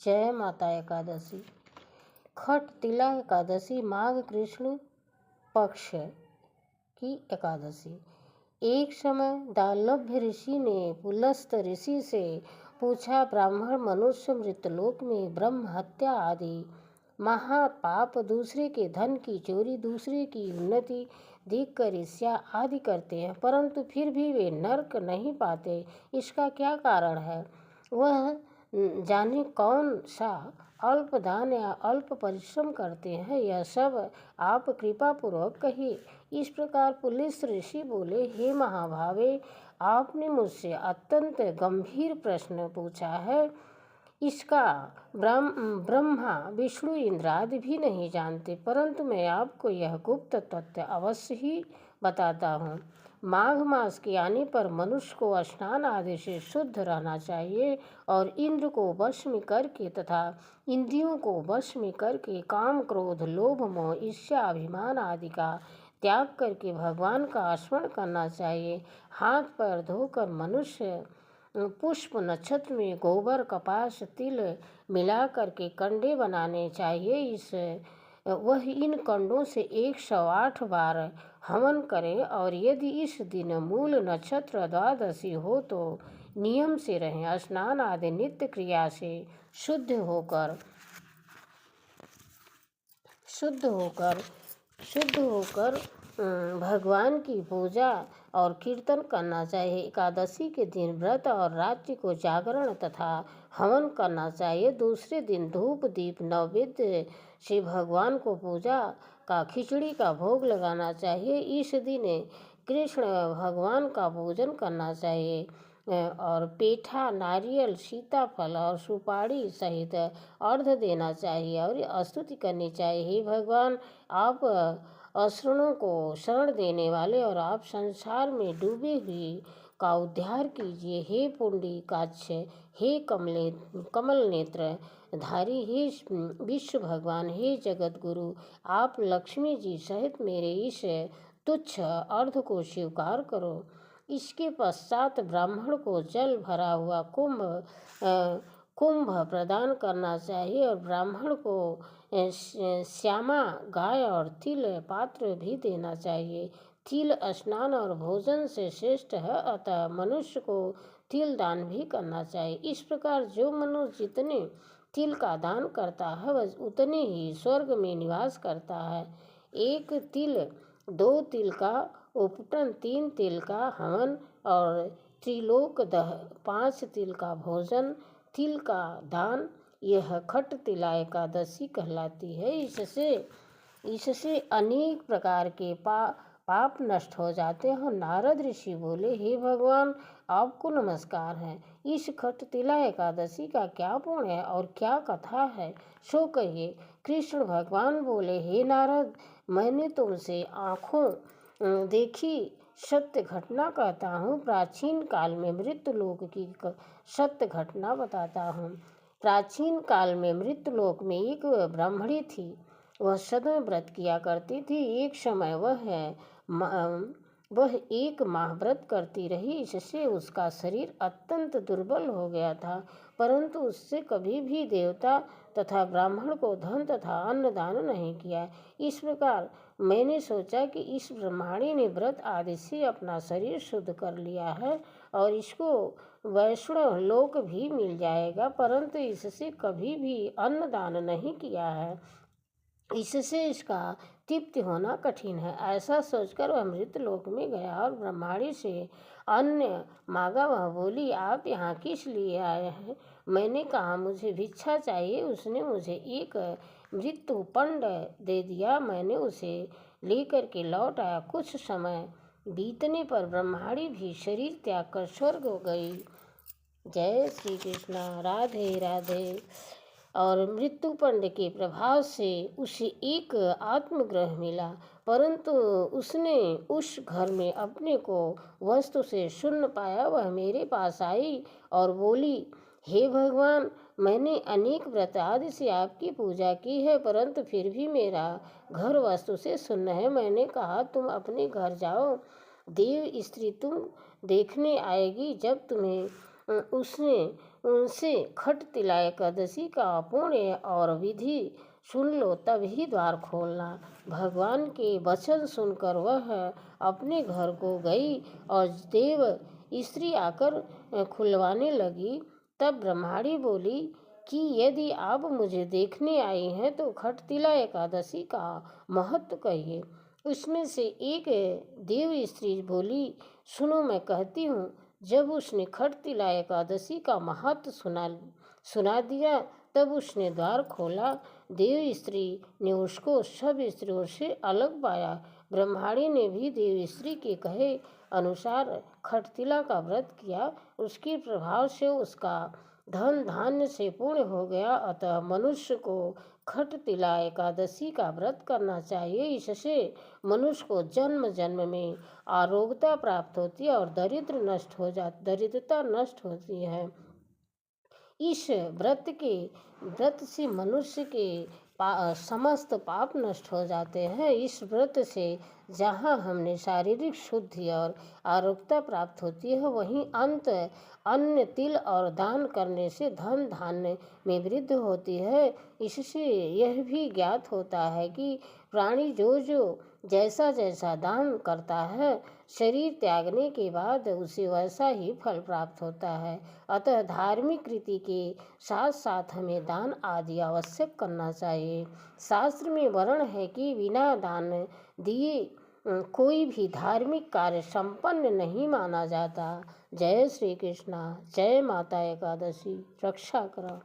जय माता एकादशी। खट तिला एकादशी माघ कृष्ण पक्ष की एकादशी। एक समय दानव्य ऋषि ने पुलस्त ऋषि से पूछा, ब्राह्मण मनुष्य मृतलोक में ब्रह्म हत्या आदि महापाप, दूसरे के धन की चोरी, दूसरे की उन्नति देखकर ईर्ष्या आदि करते हैं, परंतु फिर भी वे नरक नहीं पाते। इसका क्या कारण है? वह जाने कौन सा अल्प दान या अल्प परिश्रम करते हैं, यह सब आप कृपा पूर्वक कहिए। इस प्रकार पुलिस ऋषि बोले, हे महाभावे, आपने मुझसे अत्यंत गंभीर प्रश्न पूछा है। इसका ब्रह्मा विष्णु इंद्र आदि भी नहीं जानते, परंतु मैं आपको यह गुप्त तथ्य अवश्य ही बताता हूँ। माघ मास के आने पर मनुष्य को स्नान आदि से शुद्ध रहना चाहिए और इंद्र को वश में करके तथा इंद्रियों को वश में करके काम, क्रोध, लोभ, मोह, ईर्ष्या, अभिमान आदि का त्याग करके भगवान का स्मरण करना चाहिए। हाथ पैर धोकर मनुष्य पुष्प नक्षत्र में गोबर, कपास, तिल मिला करके कंडे बनाने चाहिए। वह इन कंडों से 108 बार हवन करें और यदि इस दिन मूल नक्षत्र द्वादशी हो तो नियम से रहें। स्नान आदि नित्य क्रिया से शुद्ध होकर भगवान की पूजा और कीर्तन करना चाहिए। एकादशी के दिन व्रत और रात्रि को जागरण तथा हवन करना चाहिए। दूसरे दिन धूप दीप नैवेद्य से भगवान को पूजा का खिचड़ी का भोग लगाना चाहिए। इस दिन कृष्ण भगवान का पूजन करना चाहिए और पेठा, नारियल, सीताफल और सुपारी सहित अर्घ देना चाहिए और स्तुति करनी चाहिए। हे भगवान, आप असुरों को शरण देने वाले और आप संसार में डूबे हुए का उद्धार कीजिए। हे पुंडरीकाक्ष, हे कमल नेत्र धारी, हे विश्व भगवान, हे जगत गुरु, आप लक्ष्मी जी सहित मेरे इस तुच्छ अर्घ को स्वीकार करो। इसके पश्चात ब्राह्मण को जल भरा हुआ कुंभ प्रदान करना चाहिए और ब्राह्मण को श्यामा गाय और तिल पात्र भी देना चाहिए। तिल स्नान और भोजन से श्रेष्ठ है, अतः मनुष्य को तिल दान भी करना चाहिए। इस प्रकार जो मनुष्य जितने तिल का दान करता है वह उतने ही स्वर्ग में निवास करता है। 1 तिल, 2 तिल का उपटन, 3 तिल का हवन और त्रिलोक दह, 5 तिल का भोजन, तिल का दान, यह खट तिला एकादशी कहलाती है। इससे अनेक प्रकार के पाप नष्ट हो जाते हैं। नारद ऋषि बोले, हे भगवान, आपको नमस्कार है। इस खट तिला एकादशी का क्या पुण्य है और क्या कथा है, सो कहिए। कृष्ण भगवान बोले, हे नारद, मैंने तुमसे आँखों देखी सत्य घटना कहता हूँ। प्राचीन काल में मृत्यलोक की सत्य घटना बताता हूँ। प्राचीन काल में मृत्यलोक में एक ब्राह्मणी थी। वह सदा व्रत किया करती थी। एक समय वह 1 माह व्रत करती रही। इससे उसका शरीर अत्यंत दुर्बल हो गया था, परंतु उससे कभी भी देवता तथा ब्राह्मण को धन तथा अन्न दान नहीं किया। इस प्रकार मैंने सोचा कि इस ब्रह्मणी ने व्रत आदि से अपना शरीर शुद्ध कर लिया है और इसको वैष्णव लोक भी मिल जाएगा, परंतु इससे कभी भी अन्न दान नहीं किया है, इससे इसका तृप्ति होना कठिन है। ऐसा सोचकर वह मृतलोक में गया और ब्रह्मणी से अन्न मांगा। वह बोली, आप यहाँ किस लिए आए हैं? मैंने कहा, मुझे भिक्षा चाहिए। उसने मुझे एक मृत्यु पंड दे दिया। मैंने उसे लेकर के लौट आया। कुछ समय बीतने पर ब्रह्मणी भी शरीर त्याग कर स्वर्ग हो गई। जय श्री कृष्णा। राधे राधे। और मृत्युपंड के प्रभाव से उसे एक आत्मग्रह मिला, परंतु उसने उस घर में अपने को वस्तु से शून्य पाया। वह मेरे पास आई और बोली, हे भगवान, मैंने अनेक व्रत आदि से आपकी पूजा की है, परंतु फिर भी मेरा घर वस्तु से शून्य है। मैंने कहा, तुम अपने घर जाओ, देव स्त्री तुम देखने आएगी। जब तुम्हें उसने उनसे खट तिला एकादशी का पुण्य और विधि सुन लो तब ही द्वार खोलना। भगवान के वचन सुनकर वह अपने घर को गई और देव स्त्री आकर खुलवाने लगी। तब ब्रह्माणी बोली कि यदि आप मुझे देखने आई हैं तो खट तिला एकादशी का महत्व कहिए। उसमें से एक देव स्त्री बोली, सुनो मैं कहती हूँ। जब उसने खट तिला एकादशी का महत्व सुना दिया तब उसने द्वार खोला। देव स्त्री ने उसको सब स्त्रियों से अलग पाया। ब्रह्माणी ने भी देव स्त्री के कहे अनुसार खट तिला का व्रत किया। उसके प्रभाव से उसका धन धान्य से पूर्ण हो गया। अतः मनुष्य को खट तिला एकादशी का व्रत करना चाहिए। इससे मनुष्य को जन्म जन्म में आरोग्यता प्राप्त होती है और दरिद्रता नष्ट होती है। इस व्रत से मनुष्य के समस्त पाप नष्ट हो जाते हैं। इस व्रत से जहाँ हमने शारीरिक शुद्धि और आरोग्यता प्राप्त होती है, वहीं अन्न तिल और दान करने से धन धान्य में वृद्धि होती है। इससे यह भी ज्ञात होता है कि प्राणी जो जैसा जैसा दान करता है, शरीर त्यागने के बाद उसे वैसा ही फल प्राप्त होता है। अतः धार्मिक रीति के साथ साथ हमें दान आदि आवश्यक करना चाहिए। शास्त्र में वर्ण है कि बिना दान दिए कोई भी धार्मिक कार्य संपन्न नहीं माना जाता। जय श्री कृष्णा। जय माता एकादशी। रक्षा करो।